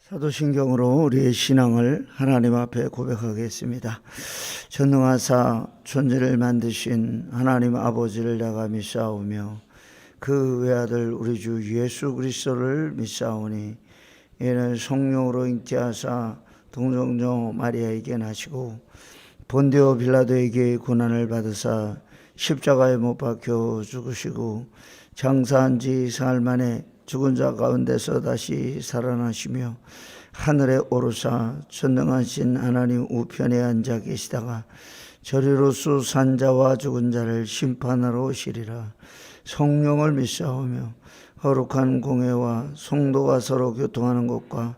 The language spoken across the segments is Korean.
사도신경으로 우리의 신앙을 하나님 앞에 고백하겠습니다. 전능하사 천지를 만드신 하나님 아버지를 내가 믿사오며 그 외아들 우리 주 예수 그리스도를 믿사오니 이는 성령으로 잉태하사 동정녀 마리아에게 나시고 본디오 빌라도에게 고난을 받으사 십자가에 못 박혀 죽으시고 장사한 지 사흘 만에 죽은 자 가운데서 다시 살아나시며 하늘에 오르사 전능하신 하나님 우편에 앉아 계시다가 저리로서 산 자와 죽은 자를 심판하러 오시리라. 성령을 믿사오며 거룩한 공회와 성도가 서로 교통하는 것과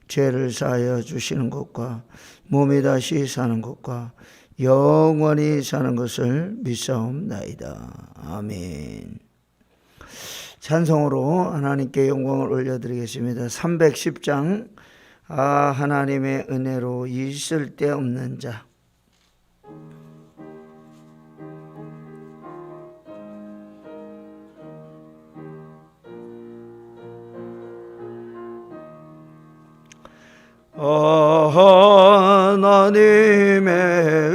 죄를 사하여 주시는 것과 몸이 다시 사는 것과 영원히 사는 것을 믿사옵나이다. 아멘. 찬송으로 하나님께 영광을 올려드리겠습니다. 310장 하나님의 은혜로 있을 데 없는 자. 하나님의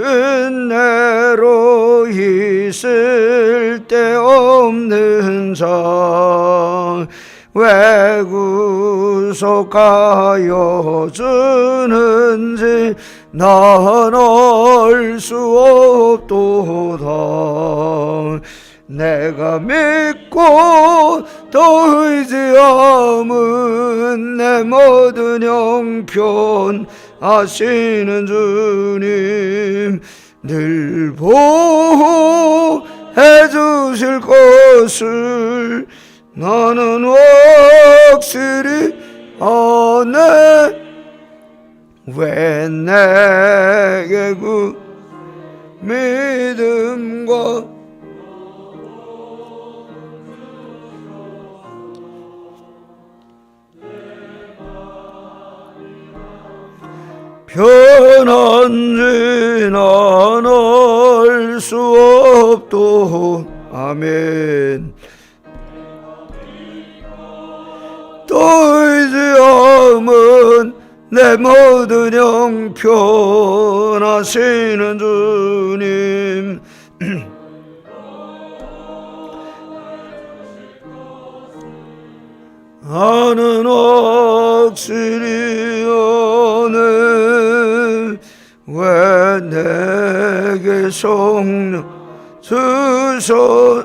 은혜로 있을 데 없는 자, 왜 구속하여 주는지 난 알 수 없도다. 내가 믿고 또 의지함은 내 모든 형편 아시는 주님, 늘 보호해 주실 것을 나는 확실히 아네. 왜 내게 그 믿음과 편한지 난 알 수 없도. 아멘. 또 의지함은 내 모든 형편 아시는 주님, 나는 확실히 아네. 왜 내게 성령 주셔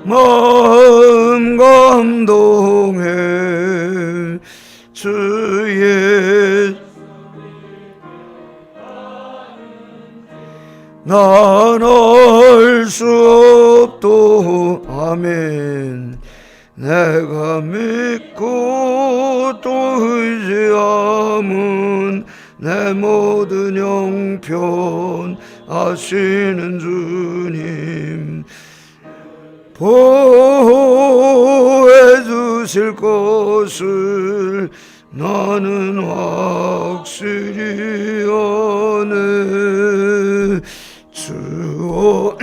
마음 감동해 주의 난 알 수 없도. 아멘. 내가 믿고 또 의지함은 내 모든 형편 아시는 주님, 보호해 주실 것을 나는 확실히 아네. 주여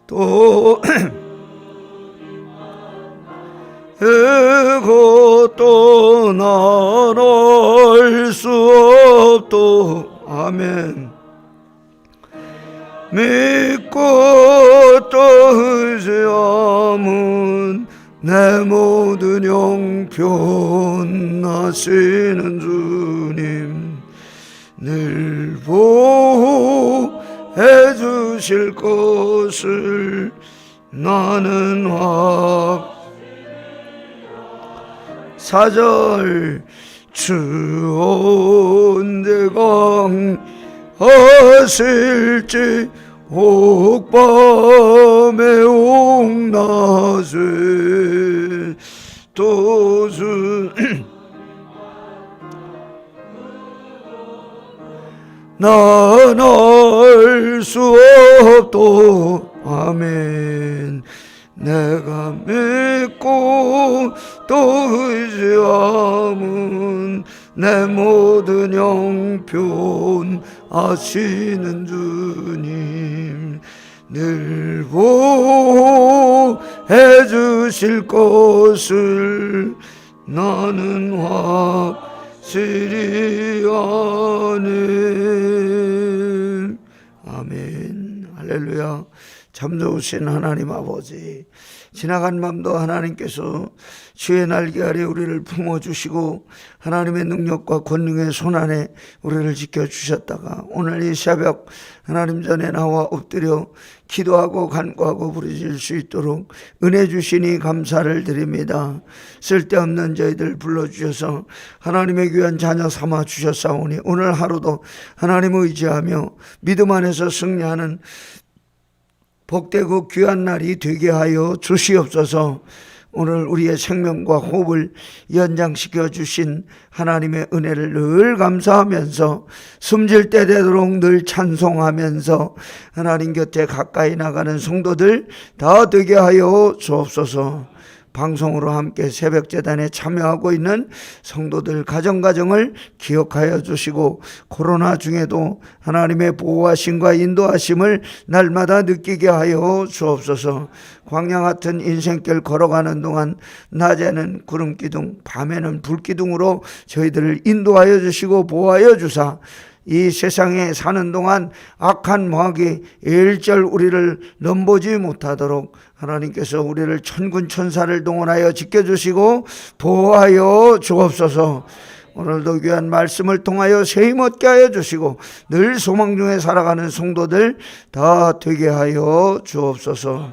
또 그것도 난 알 수 없도. 아멘. 믿고 또 의지함은 내 모든 형편 아시는 주님, 늘 보호해 주실 것을 나는 사절 주 언제가 하실지 옥밤에 옥낮에 또 주 난 알 수 없도. 아멘. 내가 믿고 또 의지함은 내 모든 형편 아시는 주님 늘 보호해 주실 것을 나는 확실히 아네. 아멘. 할렐루야. 참 좋으신 하나님 아버지, 지나간 밤도 하나님께서 주의 날개 아래 우리를 품어주시고 하나님의 능력과 권능의 손안에 우리를 지켜주셨다가 오늘 이 새벽 하나님 전에 나와 엎드려 기도하고 간구하고 부르짖을 수 있도록 은혜 주시니 감사를 드립니다. 쓸데없는 저희들 불러주셔서 하나님의 귀한 자녀 삼아 주셨사오니 오늘 하루도 하나님을 의지하며 믿음 안에서 승리하는 복되고 귀한 날이 되게 하여 주시옵소서. 오늘 우리의 생명과 호흡을 연장시켜 주신 하나님의 은혜를 늘 감사하면서 숨질 때 되도록 늘 찬송하면서 하나님 곁에 가까이 나가는 성도들 다 되게 하여 주옵소서. 방송으로 함께 새벽재단에 참여하고 있는 성도들 가정가정을 기억하여 주시고 코로나 중에도 하나님의 보호하심과 인도하심을 날마다 느끼게 하여 주옵소서. 광야 같은 인생길 걸어가는 동안 낮에는 구름기둥 밤에는 불기둥으로 저희들을 인도하여 주시고 보호하여 주사 이 세상에 사는 동안 악한 마귀 일절 우리를 넘보지 못하도록 하나님께서 우리를 천군 천사를 동원하여 지켜주시고 보호하여 주옵소서. 오늘도 귀한 말씀을 통하여 세임 얻게 하여 주시고 늘 소망 중에 살아가는 성도들 다 되게 하여 주옵소서.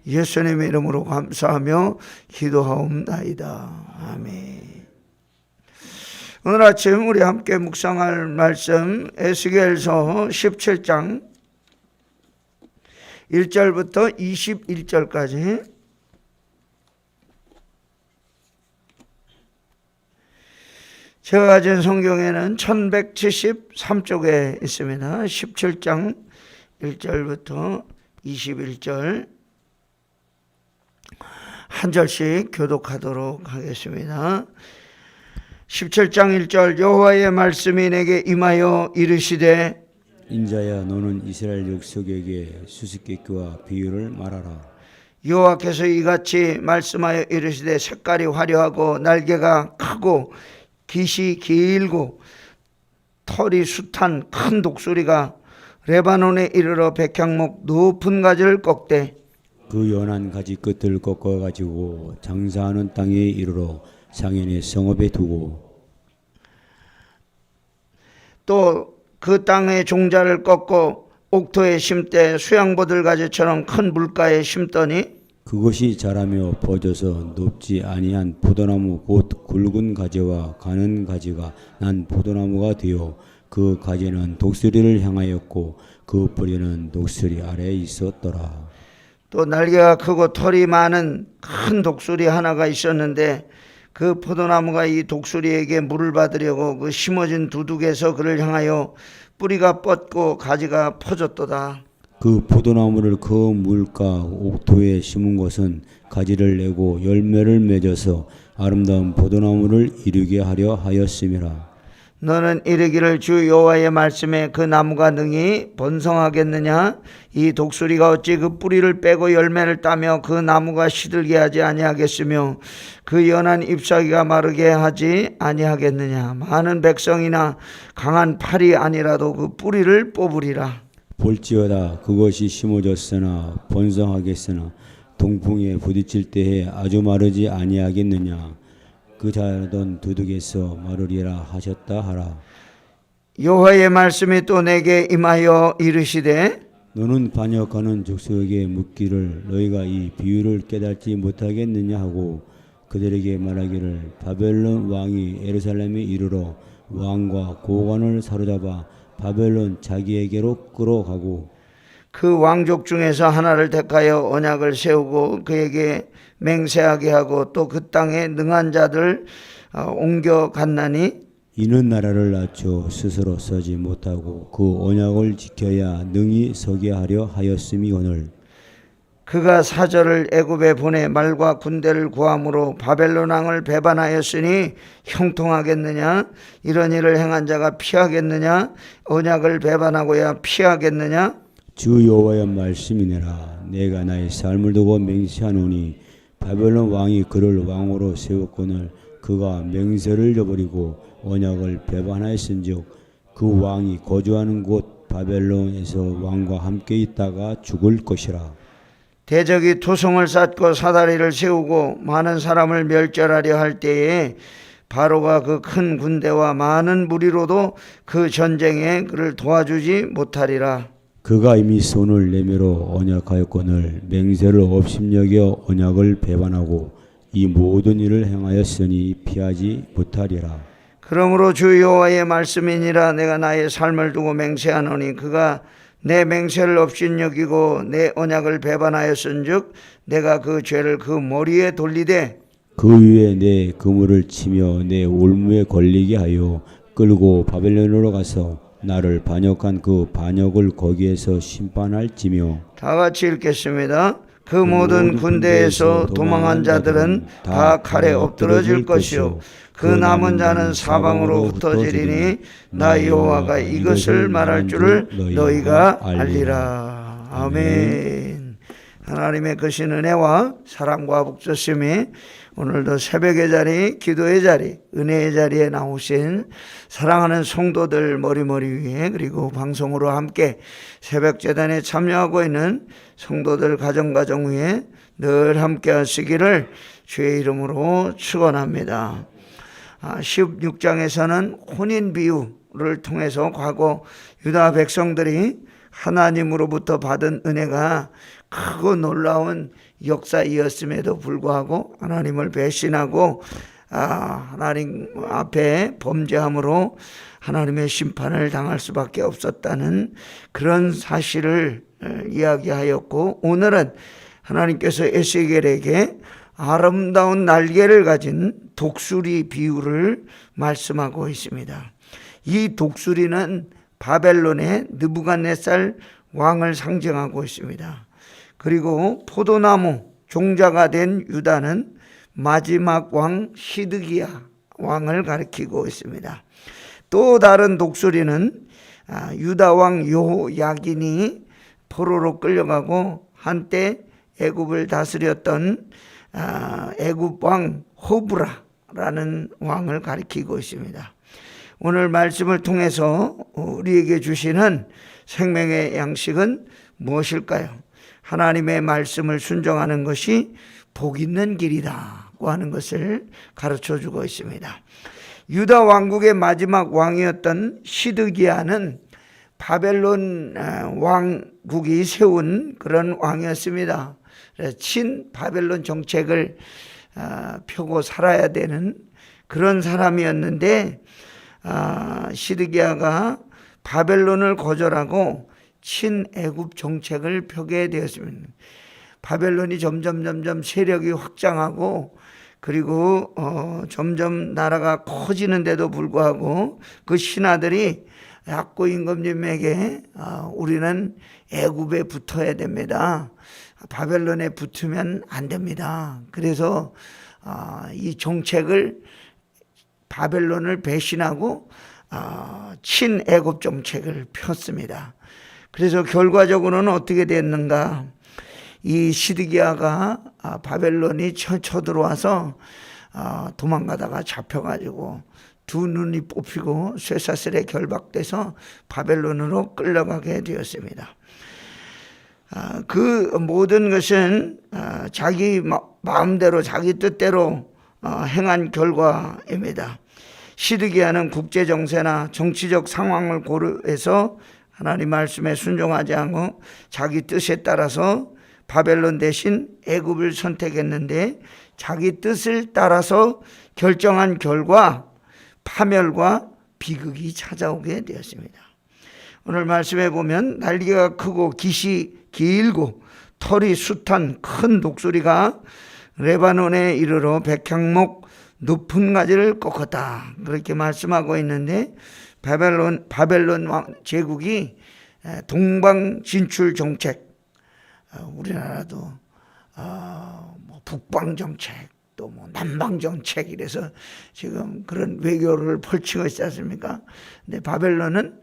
예수님의 이름으로 감사하며 기도하옵나이다. 아멘. 오늘 아침 우리 함께 묵상할 말씀 에스겔서 17장 1절부터 21절까지 제가 가진 성경에는 1173쪽에 있습니다. 17장 1절부터 21절 한 절씩 교독하도록 하겠습니다. 17장 1절 여호와의 말씀이 내게 임하여 이르시되 인자야 너는 이스라엘 족속에게 수수께끼와 비유를 말하라. 여호와께서 이같이 말씀하여 이르시되 색깔이 화려하고 날개가 크고 깃이 길고 털이 숱한 큰 독수리가 레바논에 이르러 백향목 높은 가지를 꺾되 그 연한 가지 끝을 꺾어 가지고 장사하는 땅에 이르러 상인의 성읍에 두고 또 그 땅의 종자를 꺾고 옥토에 심되 수양보들 가지처럼 큰 물가에 심더니 그것이 자라며 퍼져서 높지 아니한 포도나무 곧 굵은 가지와 가는 가지가 난 포도나무가 되어 그 가지는 독수리를 향하였고 그 뿌리는 독수리 아래에 있었더라. 또 날개가 크고 털이 많은 큰 독수리 하나가 있었는데 그 포도나무가 이 독수리에게 물을 받으려고 그 심어진 두둑에서 그를 향하여 뿌리가 뻗고 가지가 퍼졌도다. 그 포도나무를 그 물가 옥토에 심은 것은 가지를 내고 열매를 맺어서 아름다운 포도나무를 이루게 하려 하였음이라. 너는 이르기를 주 여호와의 말씀에 그 나무가 능히 번성하겠느냐? 이 독수리가 어찌 그 뿌리를 빼고 열매를 따며 그 나무가 시들게 하지 아니하겠으며 그 연한 잎사귀가 마르게 하지 아니하겠느냐? 많은 백성이나 강한 팔이 아니라도 그 뿌리를 뽑으리라. 볼지어다 그것이 심어졌으나 번성하겠으나 동풍에 부딪힐 때에 아주 마르지 아니하겠느냐? 그 자라던 두둑에서 마르리라 하셨다 하라. 여호와의 말씀이 또 내게 임하여 이르시되 너는 반역하는 족속에게 묻기를 너희가 이 비유를 깨닫지 못하겠느냐 하고 그들에게 말하기를 바벨론 왕이 예루살렘에 이르러 왕과 고관을 사로잡아 바벨론 자기에게로 끌어가고 그 왕족 중에서 하나를 택하여 언약을 세우고 그에게 맹세하게 하고 또 그 땅에 능한 자들 옮겨 갔나니 이는 나라를 낮춰 스스로 서지 못하고 그 언약을 지켜야 능히 서게 하려 하였음이오늘 그가 사절을 애굽에 보내 말과 군대를 구함으로 바벨론 왕을 배반하였으니 형통하겠느냐? 이런 일을 행한 자가 피하겠느냐? 언약을 배반하고야 피하겠느냐? 주 여호와의 말씀이니라. 내가 나의 삶을 두고 맹세하노니 바벨론 왕이 그를 왕으로 세웠거늘 그가 맹세를 저버리고 언약을 배반하였은즉 그 왕이 거주하는 곳 바벨론에서 왕과 함께 있다가 죽을 것이라. 대적이 투성을 쌓고 사다리를 세우고 많은 사람을 멸절하려 할 때에 바로가 그 큰 군대와 많은 무리로도 그 전쟁에 그를 도와주지 못하리라. 그가 이미 손을 내밀어 언약하였거늘 맹세를 업심여겨 언약을 배반하고 이 모든 일을 행하였으니 피하지 못하리라. 그러므로 주 여호와의 말씀이니라. 내가 나의 삶을 두고 맹세하노니 그가 내 맹세를 업신여기고 내 언약을 배반하였은즉 내가 그 죄를 그 머리에 돌리되 그 위에 내 그물을 치며 내 올무에 걸리게 하여 끌고 바벨론으로 가서 나를 반역한 그 반역을 거기에서 심판할지며. 다 같이 읽겠습니다. 그 모든 군대에서 도망한 자들은 다 칼에 엎드러질 것이요 그 남은 자는 사방으로 흩어지리니 나 여호와가 이것을 말할 줄을 너희가 알리라. 아멘. 하나님의 크신 은혜와 사랑과 복주심이 오늘도 새벽의 자리, 기도의 자리, 은혜의 자리에 나오신 사랑하는 성도들 머리머리 위에 그리고 방송으로 함께 새벽 제단에 참여하고 있는 성도들 가정 위에 늘 함께 하시기를 주의 이름으로 축원합니다. 16장에서는 혼인 비유를 통해서 과거 유다 백성들이 하나님으로부터 받은 은혜가 크고 놀라운 역사이었음에도 불구하고 하나님을 배신하고 하나님 앞에 범죄함으로 하나님의 심판을 당할 수밖에 없었다는 그런 사실을 이야기하였고, 오늘은 하나님께서 에스겔에게 아름다운 날개를 가진 독수리 비유를 말씀하고 있습니다. 이 독수리는 바벨론의 느부갓네살 왕을 상징하고 있습니다. 그리고 포도나무 종자가 된 유다는 마지막 왕 시드기야 왕을 가리키고 있습니다. 또 다른 독수리는 유다 왕 요야긴이 포로로 끌려가고 한때 애굽을 다스렸던 애굽 왕 호브라라는 왕을 가리키고 있습니다. 오늘 말씀을 통해서 우리에게 주시는 생명의 양식은 무엇일까요? 하나님의 말씀을 순종하는 것이 복 있는 길이라고 하는 것을 가르쳐 주고 있습니다. 유다 왕국의 마지막 왕이었던 시드기야는 바벨론 왕국이 세운 그런 왕이었습니다. 친 바벨론 정책을 펴고 살아야 되는 그런 사람이었는데 시드기야가 바벨론을 거절하고 친애굽 정책을 펴게 되었습니다. 바벨론이 점점 세력이 확장하고 그리고 점점 나라가 커지는데도 불구하고 그 신하들이 약고 임금님에게 우리는 애굽에 붙어야 됩니다. 바벨론에 붙으면 안 됩니다. 그래서 이 정책을 바벨론을 배신하고 친애굽 정책을 폈습니다. 그래서 결과적으로는 어떻게 됐는가? 이 시드기야가 바벨론이 쳐들어와서 도망가다가 잡혀가지고 두 눈이 뽑히고 쇠사슬에 결박돼서 바벨론으로 끌려가게 되었습니다. 그 모든 것은 자기 마음대로 자기 뜻대로 행한 결과입니다. 시드기야는 국제정세나 정치적 상황을 고려해서 하나님 말씀에 순종하지 않고 자기 뜻에 따라서 바벨론 대신 애굽을 선택했는데 자기 뜻을 따라서 결정한 결과 파멸과 비극이 찾아오게 되었습니다. 오늘 말씀에 보면 날개가 크고 깃이 길고 털이 숱한 큰 독수리가 레바논에 이르러 백향목 높은 가지를 꺾었다, 그렇게 말씀하고 있는데 바벨론 제국이 동방 진출 정책, 우리나라도 뭐 북방 정책 또 뭐 남방 정책 이래서 지금 그런 외교를 펼치고 있지 않습니까? 근데 바벨론은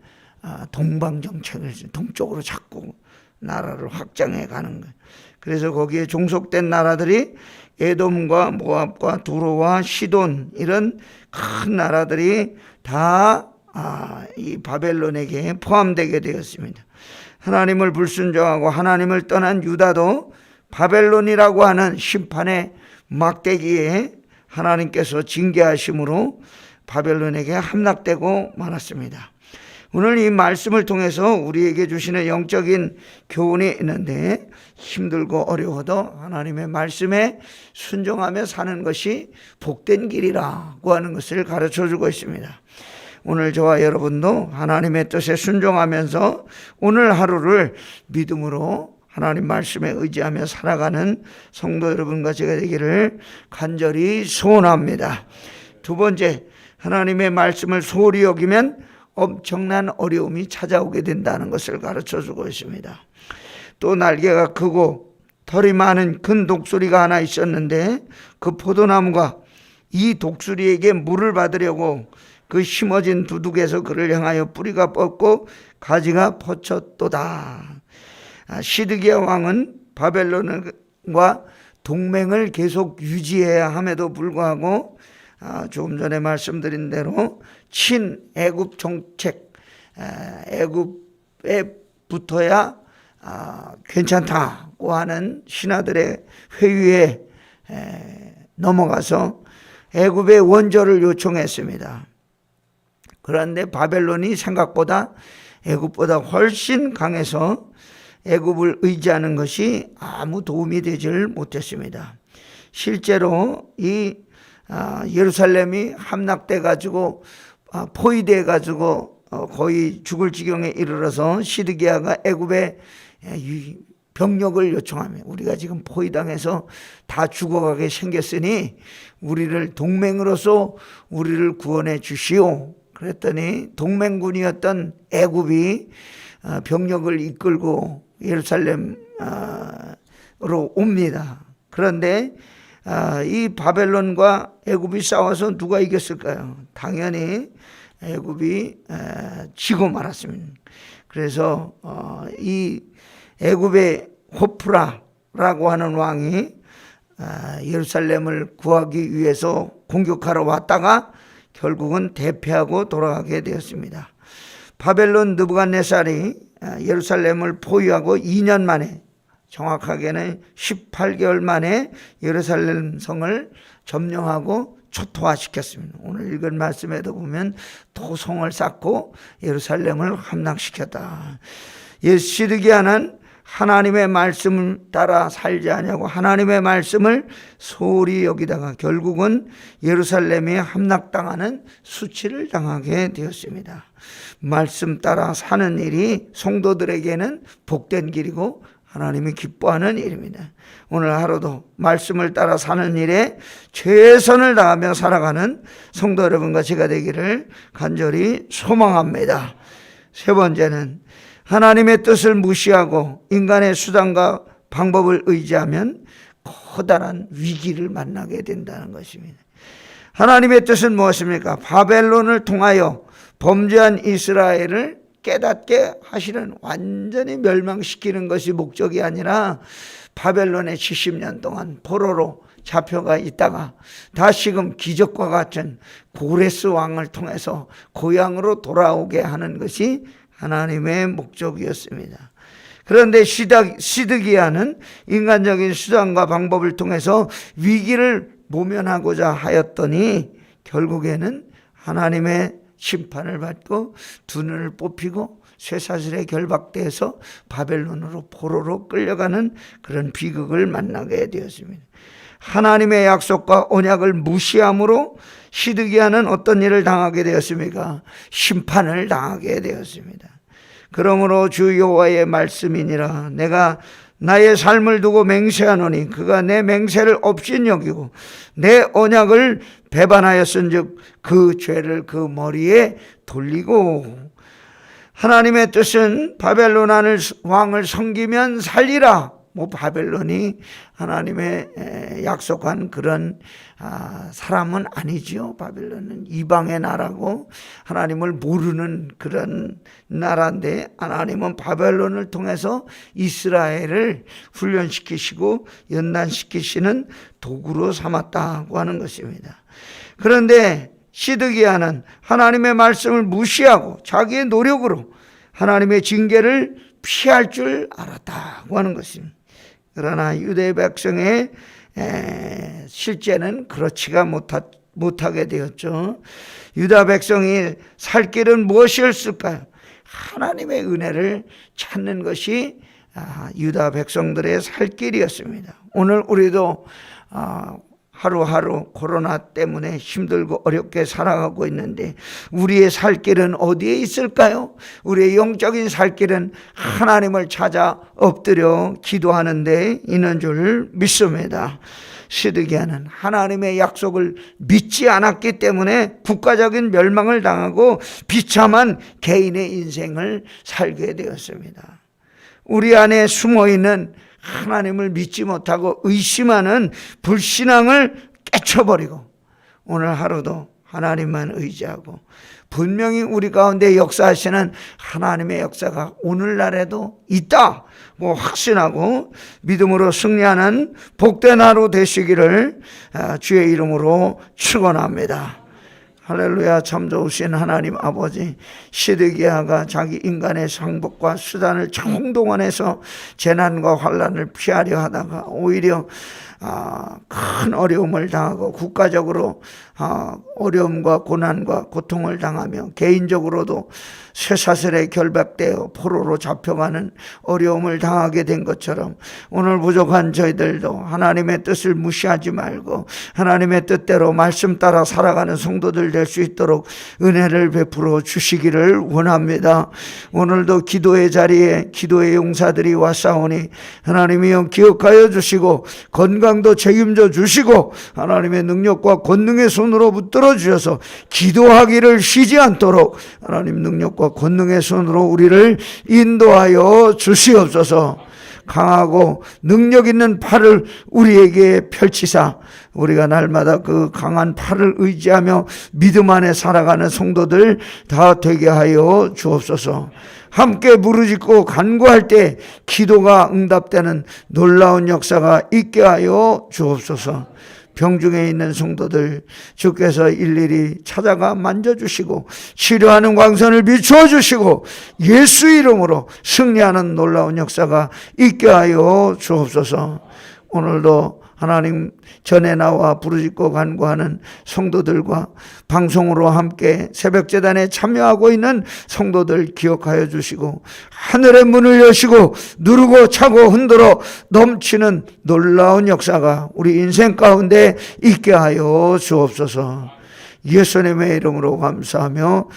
동방 정책을 동쪽으로 자꾸 나라를 확장해 가는 거예요. 그래서 거기에 종속된 나라들이 에돔과 모압과 두로와 시돈 이런 큰 나라들이 다 이 바벨론에게 포함되게 되었습니다. 하나님을 불순종하고 하나님을 떠난 유다도 바벨론이라고 하는 심판의 막대기에 하나님께서 징계하심으로 바벨론에게 함락되고 말았습니다. 오늘 이 말씀을 통해서 우리에게 주시는 영적인 교훈이 있는데, 힘들고 어려워도 하나님의 말씀에 순종하며 사는 것이 복된 길이라고 하는 것을 가르쳐 주고 있습니다. 오늘 저와 여러분도 하나님의 뜻에 순종하면서 오늘 하루를 믿음으로 하나님 말씀에 의지하며 살아가는 성도 여러분과 제가 되기를 간절히 소원합니다. 두 번째, 하나님의 말씀을 소홀히 여기면 엄청난 어려움이 찾아오게 된다는 것을 가르쳐 주고 있습니다. 또 날개가 크고 털이 많은 큰 독수리가 하나 있었는데, 그 포도나무가 이 독수리에게 물을 받으려고 그 심어진 두둑에서 그를 향하여 뿌리가 뻗고 가지가 뻗쳤도다. 시드기야 왕은 바벨론과 동맹을 계속 유지해야 함에도 불구하고 조금 전에 말씀드린 대로 친애굽 정책, 애굽에 붙어야 괜찮다고 하는 신하들의 회의에 넘어가서 애굽의 원조를 요청했습니다. 그런데 바벨론이 생각보다 애굽보다 훨씬 강해서 애굽을 의지하는 것이 아무 도움이 되질 못했습니다. 실제로 이 예루살렘이 함락돼 가지고 포위돼 가지고 거의 죽을 지경에 이르러서 시드기야가 애굽에 병력을 요청하며, 우리가 지금 포위당해서 다 죽어가게 생겼으니 우리를 동맹으로서 우리를 구원해 주시오. 그랬더니 동맹군이었던 애굽이 병력을 이끌고 예루살렘으로 옵니다. 그런데 이 바벨론과 애굽이 싸워서 누가 이겼을까요? 당연히 애굽이 지고 말았습니다. 그래서 이 애굽의 호프라라고 하는 왕이 예루살렘을 구하기 위해서 공격하러 왔다가 결국은 대패하고 돌아가게 되었습니다. 바벨론 느부갓네살이 예루살렘을 포위하고 2년 만에, 정확하게는 18개월 만에 예루살렘 성을 점령하고 초토화시켰습니다. 오늘 읽은 말씀에도 보면 토성을 쌓고 예루살렘을 함락시켰다. 시드기야는 하나님의 말씀을 따라 살지 않냐고 하나님의 말씀을 소홀히 여기다가 결국은 예루살렘이 함락당하는 수치를 당하게 되었습니다. 말씀 따라 사는 일이 성도들에게는 복된 길이고 하나님이 기뻐하는 일입니다. 오늘 하루도 말씀을 따라 사는 일에 최선을 다하며 살아가는 성도 여러분과 제가 되기를 간절히 소망합니다. 세 번째는, 하나님의 뜻을 무시하고 인간의 수단과 방법을 의지하면 커다란 위기를 만나게 된다는 것입니다. 하나님의 뜻은 무엇입니까? 바벨론을 통하여 범죄한 이스라엘을 깨닫게 하시는, 완전히 멸망시키는 것이 목적이 아니라 바벨론에 70년 동안 포로로 잡혀가 있다가 다시금 기적과 같은 고레스 왕을 통해서 고향으로 돌아오게 하는 것이 하나님의 목적이었습니다. 그런데 시드기야는 인간적인 수단과 방법을 통해서 위기를 모면하고자 하였더니 결국에는 하나님의 심판을 받고 두 눈을 뽑히고 쇠사슬에 결박돼서 바벨론으로 포로로 끌려가는 그런 비극을 만나게 되었습니다. 하나님의 약속과 언약을 무시함으로 시드기야는 어떤 일을 당하게 되었습니까? 심판을 당하게 되었습니다. 그러므로 주 여호와의 말씀이니라, 내가 나의 삶을 두고 맹세하노니 그가 내 맹세를 없인 여기고 내 언약을 배반하였은즉 그 죄를 그 머리에 돌리고, 하나님의 뜻은 바벨론 왕을 섬기면 살리라 뭐 바벨론이 하나님의 약속한 그런 사람은 아니지요. 바벨론은 이방의 나라고 하나님을 모르는 그런 나라인데, 하나님은 바벨론을 통해서 이스라엘을 훈련시키시고 연단시키시는 도구로 삼았다고 하는 것입니다. 그런데 시드기야는 하나님의 말씀을 무시하고 자기의 노력으로 하나님의 징계를 피할 줄 알았다고 하는 것입니다. 그러나 유대 백성의 실제는 그렇지가 못하게 되었죠. 유다 백성이 살 길은 무엇이었을까요? 하나님의 은혜를 찾는 것이 유다 백성들의 살 길이었습니다. 오늘 우리도 하루하루 코로나 때문에 힘들고 어렵게 살아가고 있는데 우리의 살 길은 어디에 있을까요? 우리의 영적인 살 길은 하나님을 찾아 엎드려 기도하는 데 있는 줄 믿습니다. 시드기야는 하나님의 약속을 믿지 않았기 때문에 국가적인 멸망을 당하고 비참한 개인의 인생을 살게 되었습니다. 우리 안에 숨어있는 하나님을 믿지 못하고 의심하는 불신앙을 깨쳐버리고 오늘 하루도 하나님만 의지하고 분명히 우리 가운데 역사하시는 하나님의 역사가 오늘날에도 있다 확신하고 믿음으로 승리하는 복된 하루 되시기를 주의 이름으로 축원합니다. 할렐루야. 참 좋으신 하나님 아버지, 시드기야가 자기 인간의 상복과 수단을 총동원해서 재난과 환난을 피하려 하다가 오히려 큰 어려움을 당하고 국가적으로 어려움과 고난과 고통을 당하며 개인적으로도 쇠사슬에 결박되어 포로로 잡혀가는 어려움을 당하게 된 것처럼 오늘 부족한 저희들도 하나님의 뜻을 무시하지 말고 하나님의 뜻대로 말씀 따라 살아가는 성도들 될 수 있도록 은혜를 베풀어 주시기를 원합니다. 오늘도 기도의 자리에 기도의 용사들이 왔사오니 하나님이여 기억하여 주시고 건강도 책임져 주시고 하나님의 능력과 권능의 손으로 붙들어 주셔서 기도하기를 쉬지 않도록 하나님 능력과 권능의 손으로 우리를 인도하여 주시옵소서. 강하고 능력 있는 팔을 우리에게 펼치사 우리가 날마다 그 강한 팔을 의지하며 믿음 안에 살아가는 성도들 다 되게 하여 주옵소서. 함께 부르짖고 간구할 때 기도가 응답되는 놀라운 역사가 있게 하여 주옵소서. 병중에 있는 성도들 주께서 일일이 찾아가 만져주시고 치료하는 광선을 비추어 주시고 예수 이름으로 승리하는 놀라운 역사가 있게 하여 주옵소서. 오늘도 하나님 전에 나와 부르짖고 간구하는 성도들과 방송으로 함께 새벽제단에 참여하고 있는 성도들 기억하여 주시고 하늘의 문을 여시고 누르고 차고 흔들어 넘치는 놀라운 역사가 우리 인생 가운데 있게 하여 주옵소서. 예수님의 이름으로 감사하며